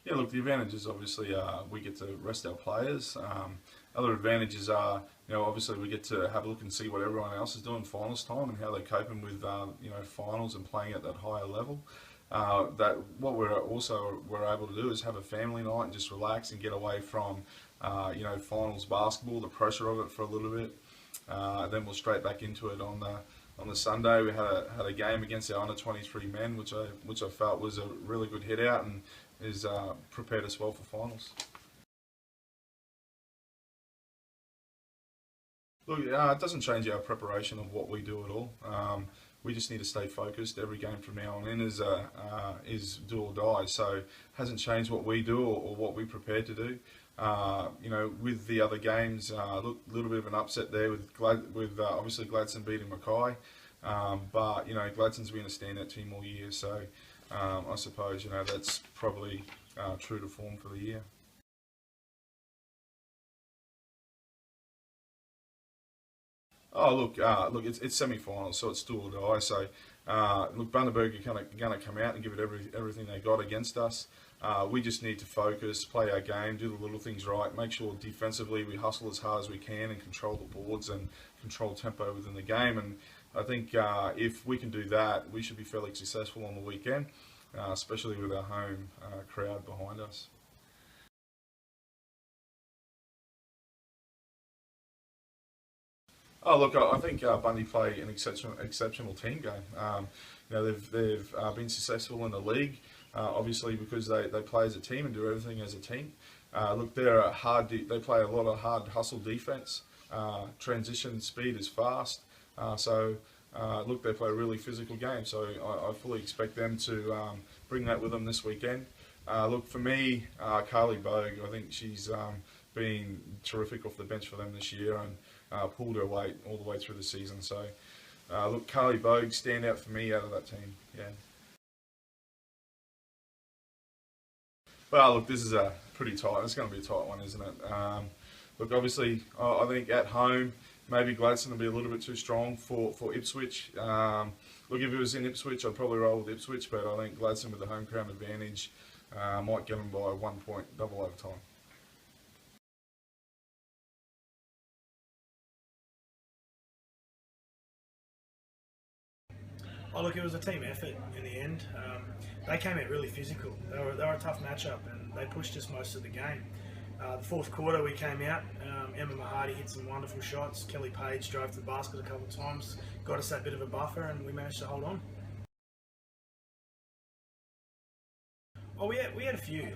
Yeah, look, the advantages obviously are we get to rest our players. Other advantages are, obviously we get to have a look and see what everyone else is doing finals time and how they're coping with, finals and playing at that higher level. That what we're able to do is have a family night and just relax and get away from, finals basketball, the pressure of it for a little bit. Then we'll straight back into it on the Sunday. We had a game against our under 23 men, which I felt was a really good hit out and is prepared us well for finals. Look, it doesn't change our preparation of what we do at all. We just need to stay focused. Every game from now on in is do or die. So it hasn't changed what we do or what we prepare to do. With the other games, look, a little bit of an upset there with obviously Gladstone beating Mackay. But Gladstone's been a standout team all year, so I suppose that's probably true to form for the year. Oh, look, it's semi-finals, so it's do or die. So, look, Bundaberg are going to come out and give it everything they got against us. We just need to focus, play our game, do the little things right, make sure defensively we hustle as hard as we can and control the boards and control tempo within the game. And I think if we can do that, we should be fairly successful on the weekend, especially with our home crowd behind us. Oh, look, I think Bundy play an exceptional team game. They've been successful in the league, obviously because they play as a team and do everything as a team. Look, they play a lot of hard hustle defense. Transition speed is fast. Look, they play a really physical game. So I fully expect them to bring that with them this weekend. Look, for me, Carly Bogue, I think she's been terrific off the bench for them this year and pulled her weight all the way through the season. So, look, Carly Bogue stand out for me out of that team. Yeah. Well, look, this is a pretty tight. It's going to be a tight one, isn't it? Look, obviously, I think at home, maybe Gladstone will be a little bit too strong for Ipswich. Look, if it was in Ipswich, I'd probably roll with Ipswich, but I think Gladstone with the home ground advantage might get them by 1 point, double overtime. Oh, look, it was a team effort in the end. They came out really physical. They were a tough matchup and they pushed us most of the game. The fourth quarter we came out, Emma Mahadi hit some wonderful shots, Kelly Page drove to the basket a couple of times, got us that bit of a buffer and we managed to hold on. Oh, we had a few.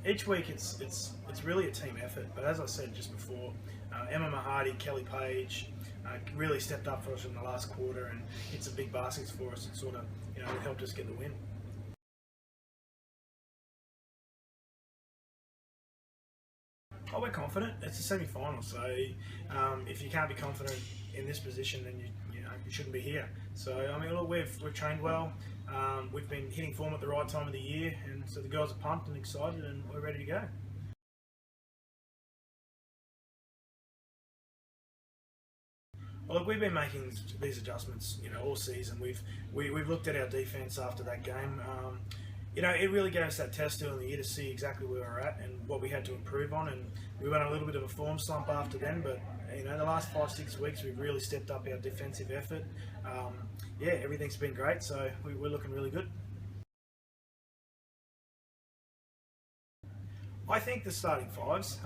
Each week it's really a team effort, but as I said just before, Emma Mahadi, Kelly Page really stepped up for us in the last quarter and hit some big baskets for us and sort of helped us get the win. Oh, we're confident. It's a semi-final, so if you can't be confident in this position, then you shouldn't be here. So I mean, look, we've trained well. We've been hitting form at the right time of the year, and so the girls are pumped and excited, and we're ready to go. Well, look, we've been making these adjustments, all season. We've looked at our defence after that game. It really gave us that test early in the year to see exactly where we're at and what we had to improve on. And we went on a little bit of a form slump after then, but the last 5-6 weeks we've really stepped up our defensive effort. Everything's been great, so we're looking really good. I think the starting fives.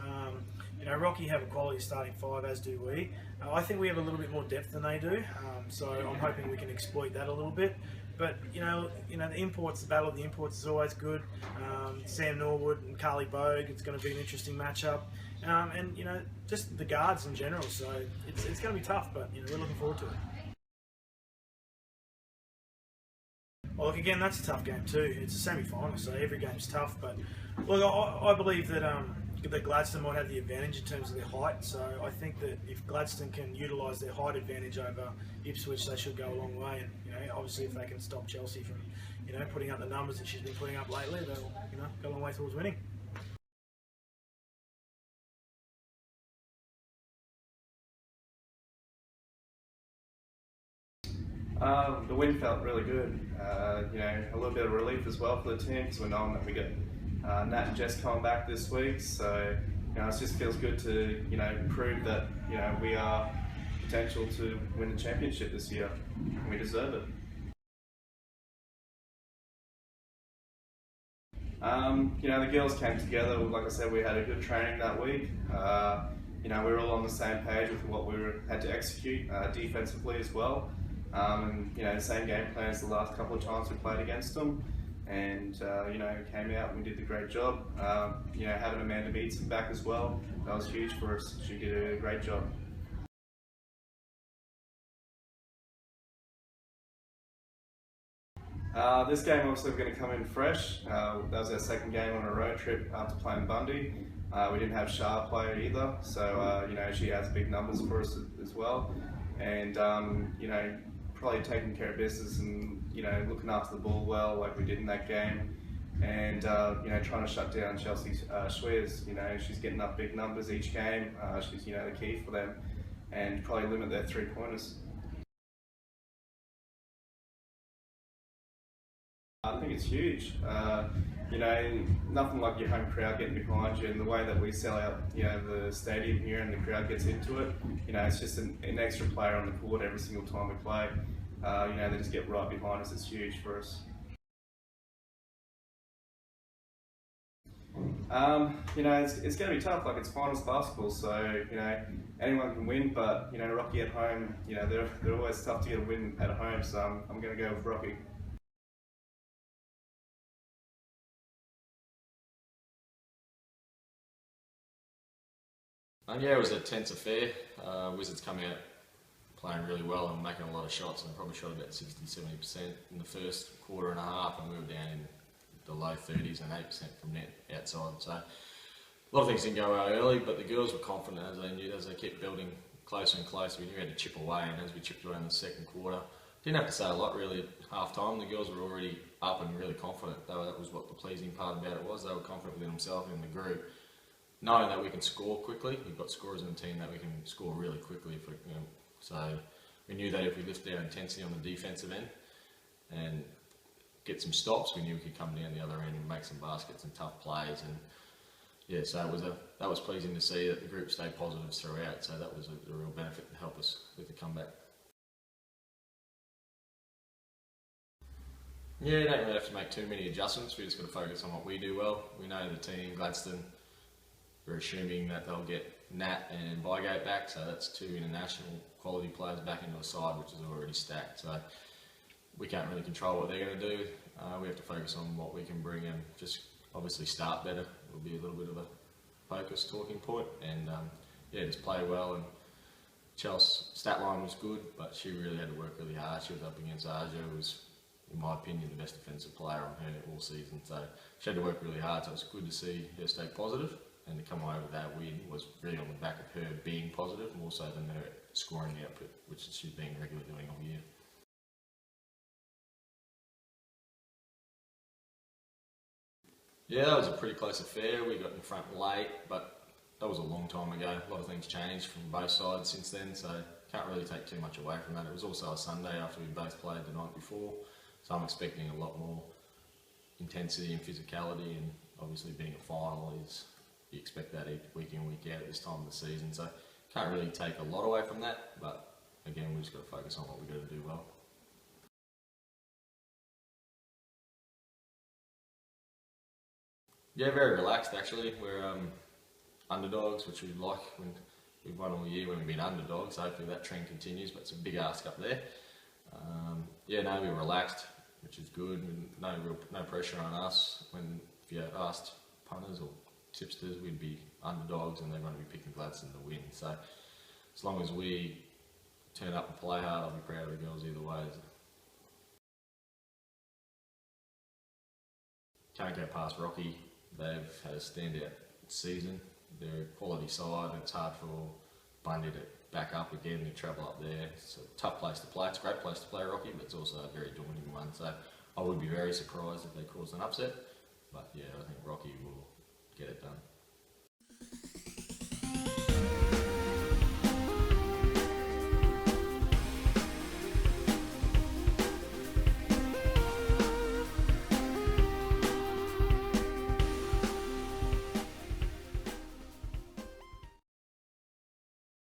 Rocky have a quality starting five, as do we. I think we have a little bit more depth than they do, so I'm hoping we can exploit that a little bit. But the imports, the battle of the imports is always good. Sam Norwood and Carly Bogue, it's going to be an interesting matchup, and just the guards in general. So it's going to be tough, but we're looking forward to it. Well, look, again, that's a tough game too. It's a semi-final, so every game's tough. But look, I believe that Gladstone might have the advantage in terms of their height. So I think that if Gladstone can utilise their height advantage over Ipswich, they should go a long way. And obviously, if they can stop Chelsea from putting up the numbers that she's been putting up lately, they'll go a long way towards winning. The win felt really good. A little bit of relief as well for the team because we're knowing that we get Nat and Jess coming back this week, so it just feels good to prove that we are potential to win the championship this year. We deserve it. The girls came together. Like I said, we had a good training that week. We were all on the same page with what we had to execute defensively as well. The same game plan as the last couple of times we played against them. And came out and we did a great job. Having Amanda Beatson back as well, that was huge for us. She did a great job. This game obviously we're going to come in fresh. That was our second game on a road trip after playing Bundy. We didn't have Shah play either, so she adds big numbers for us as well. And probably taking care of business and looking after the ball well like we did in that game. And trying to shut down Chelsea Schweers. She's getting up big numbers each game. She's the key for them, and probably limit their 3-pointers. I think it's huge. Nothing like your home crowd getting behind you, and the way that we sell out, the stadium here and the crowd gets into it. It's just an extra player on the court every single time we play. They just get right behind us. It's huge for us. It's going to be tough. Like, it's finals basketball, so anyone can win. But Rocky at home, they're always tough to get a win at home. So I'm going to go with Rocky. Yeah, it was a tense affair. Wizards come out playing really well and making a lot of shots, and probably shot about 60-70% in the first quarter and a half, and we were down in the low 30s and 8% from net outside. So a lot of things didn't go well early, but the girls were confident as they kept building closer and closer. We knew we had to chip away, and as we chipped away in the second quarter, didn't have to say a lot really at half time. The girls were already up and really confident. That was what the pleasing part about it was. They were confident within themselves and in the group, knowing that we can score quickly. We've got scorers in the team that we can score really quickly. So we knew that if we lift our intensity on the defensive end and get some stops, we knew we could come down the other end and make some baskets and tough plays. And yeah, so that was pleasing to see that the group stayed positive throughout. So that was a real benefit to help us with the comeback. Yeah, you don't really have to make too many adjustments. We just got to focus on what we do well. We know the team, Gladstone, we're assuming that they'll get Nat and Bygate back, so that's 2 international quality players back into a side which is already stacked. So we can't really control what they're going to do. We have to focus on what we can bring and just obviously start better. It'll be a little bit of a focus talking point, and just play well. And Chelsea's stat line was good, but she really had to work really hard. She was up against Aja, who was, in my opinion, the best defensive player on her all season. So she had to work really hard, so it was good to see her stay positive. And to come away with that win was really on the back of her being positive, more so than her scoring output, which she's been regularly doing all year. Yeah, that was a pretty close affair. We got in front late, but that was a long time ago. A lot of things changed from both sides since then, so can't really take too much away from that. It was also a Sunday after we both played the night before, so I'm expecting a lot more intensity and physicality, and obviously being a final is, you expect that week in, week out at this time of the season, so can't really take a lot away from that, but again, we've just got to focus on what we've got to do well. Yeah, very relaxed actually. We're underdogs, which we like when we've won all year when we've been underdogs, so hopefully that trend continues, but it's a big ask up there. We're relaxed, which is good, no pressure on us. If you asked punters or tipsters, we'd be underdogs and they're going to be picking Gladstone to win. So as long as we turn up and play hard, I'll be proud of the girls either way. Can't go past Rocky. They've had a standout season. They're a quality side, and it's hard for Bundy to back up again and travel up there. It's a tough place to play. It's a great place to play Rocky, but it's also a very daunting one. So I would be very surprised if they cause an upset. But yeah, I think Rocky will